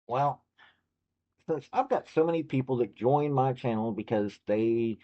Well, since I've got so many people that join my channel because they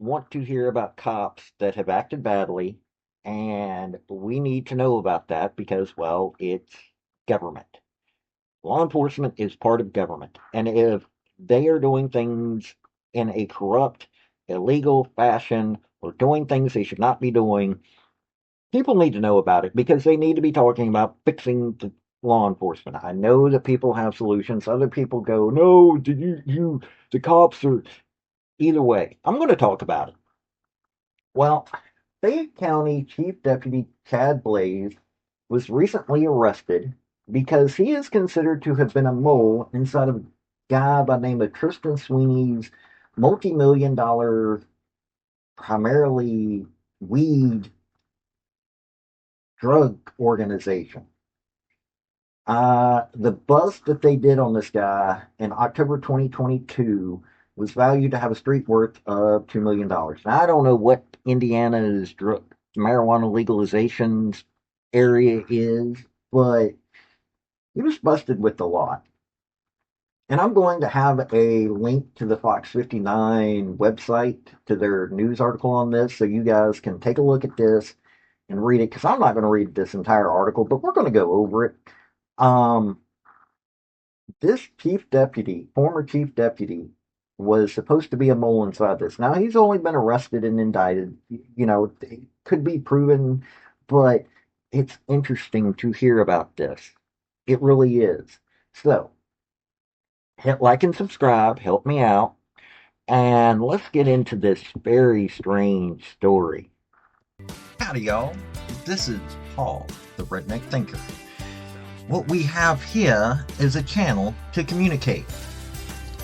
want to hear about cops that have acted badly, and we need to know about that because, well, it's government. Law enforcement is part of government. And if they are doing things in a corrupt, illegal fashion or doing things they should not be doing, people need to know about it because they need to be talking about fixing the law enforcement. I know that people have solutions. Other people go, no, the cops are either way. I'm going to talk about it. Well, Fayette County Chief Deputy Chad Blaes was recently arrested because he is considered to have been a mole inside of a guy by the name of Tristan Sweeney's multi-million dollar, primarily weed drug organization. The bust that they did on this guy in October 2022 was valued to have a street worth of $2 million. Now, I don't know what Indiana's marijuana legalization area is, but he was busted with a lot. And I'm going to have a link to the Fox 59 website to their news article on this so you guys can take a look at this and read it because I'm not going to read this entire article, but we're going to go over it. Um, this former chief deputy, was supposed to be a mole inside this. Now, he's only been arrested and indicted. It could be proven, but it's interesting to hear about this. It really is. So, hit like and subscribe, help me out, and let's get into this very strange story. Howdy, y'all. This is Paul, the Redneck Thinker. What we have here is a channel to communicate.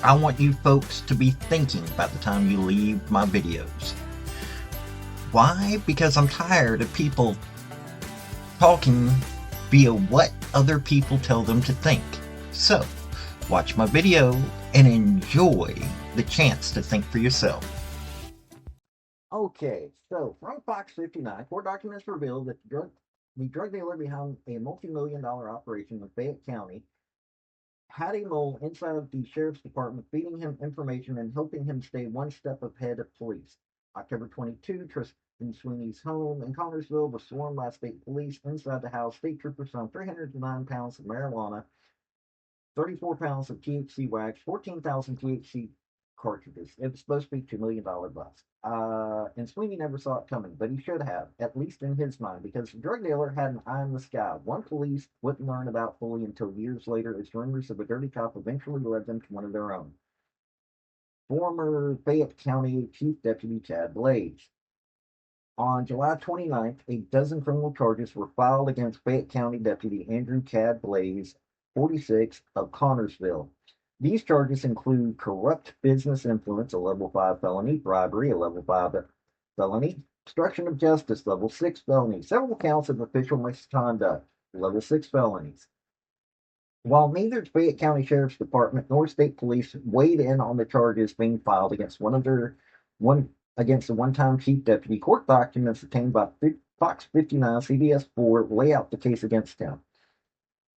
I want you folks to be thinking by the time you leave my videos. Why? Because I'm tired of people talking via what other people tell them to think. So, watch my video and enjoy the chance to think for yourself. Okay, so from Fox 59, court documents reveal that the drug dealer behind a multi-million dollar operation in Fayette County had a mole inside of the sheriff's department feeding him information and helping him stay one step ahead of police. October 22, Tristan Sweeney's home in Connersville was swarmed by state police. Inside the house, state troopers found 309 pounds of marijuana, 34 pounds of THC wax, 14,000 THC cartridges. It was supposed to be $2 million bust. And Sweeney never saw it coming, but he should have, at least in his mind, because the drug dealer had an eye in the sky. One police wouldn't learn about fully until years later, as rumors of a dirty cop eventually led them to one of their own. Former Fayette County Chief Deputy Chad Blaes. On July 29th, a dozen criminal charges were filed against Fayette County Deputy Andrew Chad Blaes, 46, of Connersville. These charges include corrupt business influence, a level 5 felony, bribery, a level 5 felony, obstruction of justice, level 6 felony, several counts of official misconduct, level 6 felonies. While neither Fayette County Sheriff's Department nor state police weighed in on the charges being filed against against the one-time chief deputy, court documents obtained by Fox 59 CBS 4 lay out the case against him.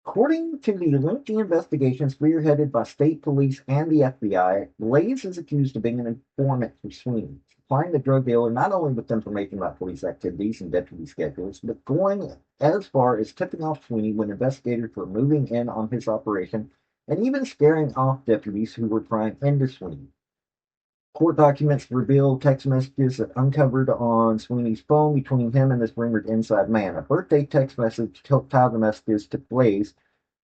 According to the lengthy investigation spearheaded by state police and the FBI, Blaes is accused of being an informant for Sweeney, supplying the drug dealer not only with information about police activities and deputy schedules, but going as far as tipping off Sweeney when investigators were moving in on his operation, and even scaring off deputies who were prying into Sweeney. Court documents reveal text messages that uncovered on Sweeney's phone between him and this rumored inside man. A birthday text message tied the messages to Blaes,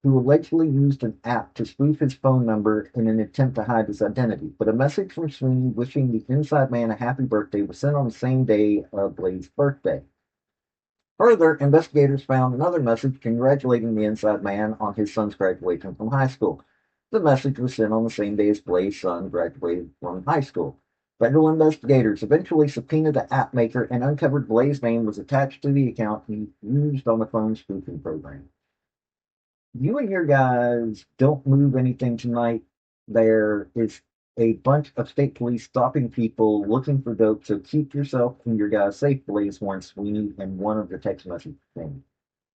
who allegedly used an app to spoof his phone number in an attempt to hide his identity. But a message from Sweeney wishing the inside man a happy birthday was sent on the same day of Blaes' birthday. Further, investigators found another message congratulating the inside man on his son's graduation from high school. The message was sent on the same day as Blaes' son graduated from high school. Federal investigators eventually subpoenaed the app maker and uncovered Blaes' name was attached to the account he used on the phone spoofing program. You and your guys don't move anything tonight. There is a bunch of state police stopping people looking for dope, so keep yourself and your guys safe, Blaes warned Sweeney in one of the text message things.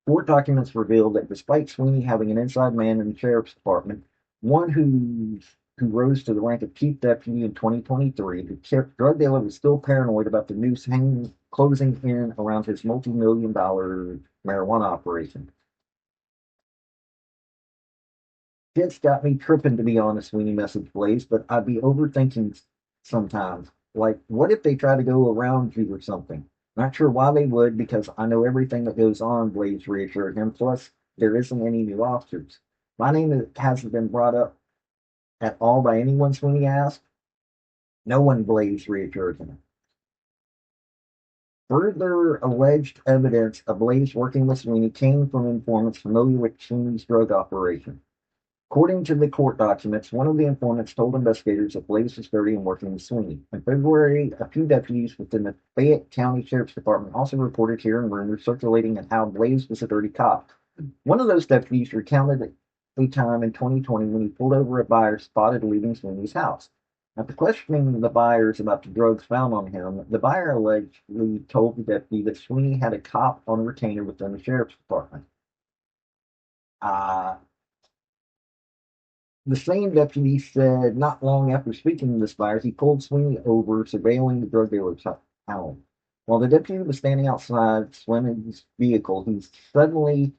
Court documents reveal that despite Sweeney having an inside man in the sheriff's department, one who rose to the rank of chief deputy in 2023. The drug dealer was still paranoid about the noose closing in around his multi-million-dollar marijuana operation. This got me tripping, to be honest, when he messaged Blaze, but I'd be overthinking sometimes. Like, what if they try to go around you or something? Not sure why they would, because I know everything that goes on, Blaze reassured him. Plus, there isn't any new officers. My name hasn't been brought up at all by anyone, Sweeney asked. No one, Blaze reassured him. Further alleged evidence of Blaze working with Sweeney came from informants familiar with Sweeney's drug operation. According to the court documents, one of the informants told investigators that Blaze was dirty and working with Sweeney. In February, a few deputies within the Fayette County Sheriff's Department also reported hearing rumors circulating on how Blaze was a dirty cop. One of those deputies recounted a time in 2020 when he pulled over a buyer spotted leaving Sweeney's house. After questioning the buyers about the drugs found on him, the buyer allegedly told the deputy that Sweeney had a cop on retainer within the sheriff's department. Uh, the same deputy said not long after speaking to this buyer, he pulled Sweeney over, surveilling the drug dealer's home. While the deputy was standing outside Sweeney's vehicle, he suddenly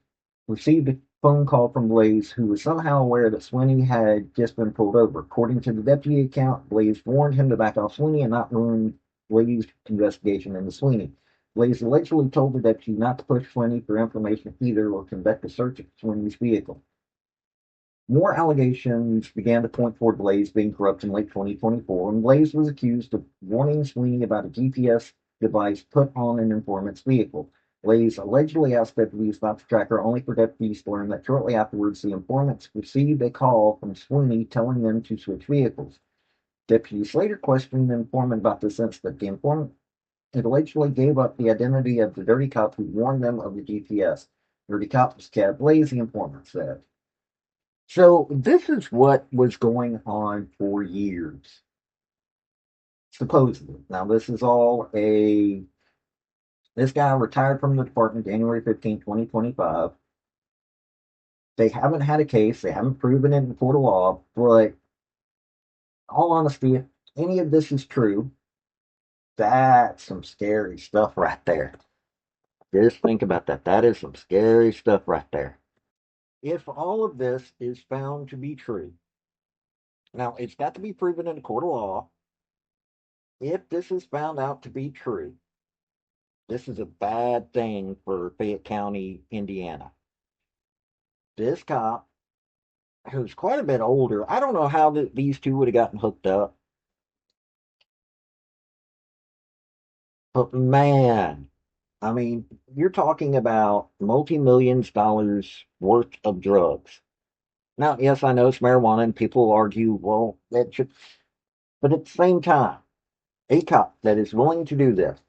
received a phone call from Blaze, who was somehow aware that Sweeney had just been pulled over. According to the deputy account, Blaze warned him to back off Sweeney and not ruin Blaze's investigation into Sweeney. Blaze allegedly told the deputy not to push Sweeney for information either or conduct a search of Sweeney's vehicle. More allegations began to point toward Blaze being corrupt in late 2024, and Blaze was accused of warning Sweeney about a GPS device put on an informant's vehicle. Blaze allegedly asked deputies about the tracker, only for deputies to learn that shortly afterwards the informants received a call from Sweeney telling them to switch vehicles. Deputies later questioned the informant about this incident. The informant allegedly gave up the identity of the dirty cop who warned them of the GPS. Dirty cop was Cad Blaze, the informant said. So this is what was going on for years, supposedly. Now this is all this guy retired from the department January 15, 2025. They haven't had a case. They haven't proven it in the court of law. But all honesty, if any of this is true, that's some scary stuff right there. Just think about that. That is some scary stuff right there. If all of this is found to be true, now it's got to be proven in a court of law. If this is found out to be true, this is a bad thing for Fayette County, Indiana. This cop, who's quite a bit older, I don't know how these two would have gotten hooked up, but man, I mean, you're talking about multi-millions dollars worth of drugs. Now, yes, I know it's marijuana, and people argue, well, that should, but at the same time, a cop that is willing to do this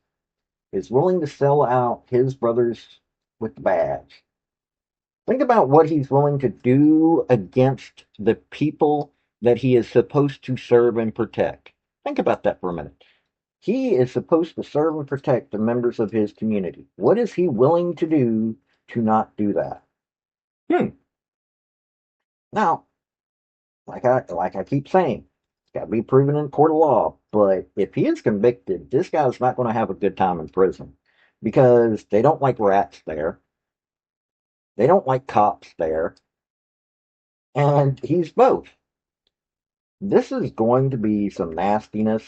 is willing to sell out his brothers with the badge. Think about what he's willing to do against the people that he is supposed to serve and protect. Think about that for a minute. He is supposed to serve and protect the members of his community. What is he willing to do to not do that? Now, like I keep saying, it's got to be proven in court of law. But if he is convicted, this guy's not going to have a good time in prison because they don't like rats there. They don't like cops there. And he's both. This is going to be some nastiness.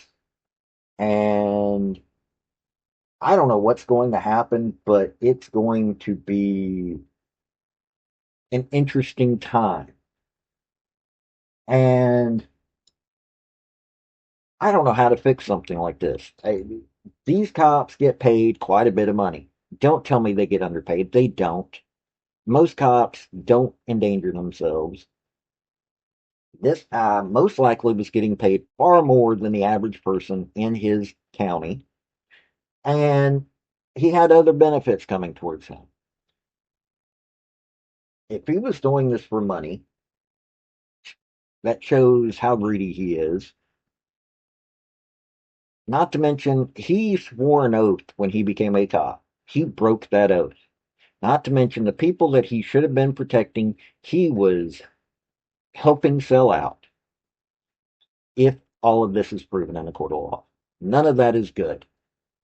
And I don't know what's going to happen, but it's going to be an interesting time. And I don't know how to fix something like this. These cops get paid quite a bit of money. Don't tell me they get underpaid. They don't. Most cops don't endanger themselves. This guy most likely was getting paid far more than the average person in his county. And he had other benefits coming towards him. If he was doing this for money, that shows how greedy he is. Not to mention, he swore an oath when he became a cop. He broke that oath. Not to mention the people that he should have been protecting, he was helping sell out if all of this is proven in a court of law. None of that is good.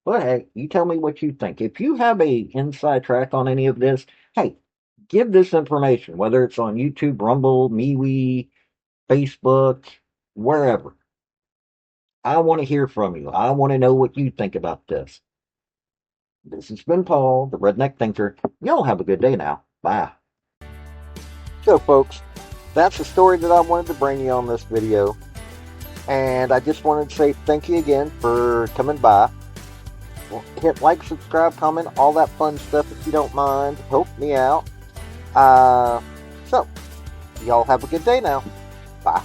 But hey, you tell me what you think. If you have a inside track on any of this, hey, give this information, whether it's on YouTube, Rumble, MeWe, Facebook, wherever. I want to hear from you. I want to know what you think about this. This has been Paul, the Redneck Thinker. Y'all have a good day now. Bye. So, folks, that's the story that I wanted to bring you on this video. And I just wanted to say thank you again for coming by. Well, hit like, subscribe, comment, all that fun stuff if you don't mind. Help me out. So, y'all have a good day now. Bye.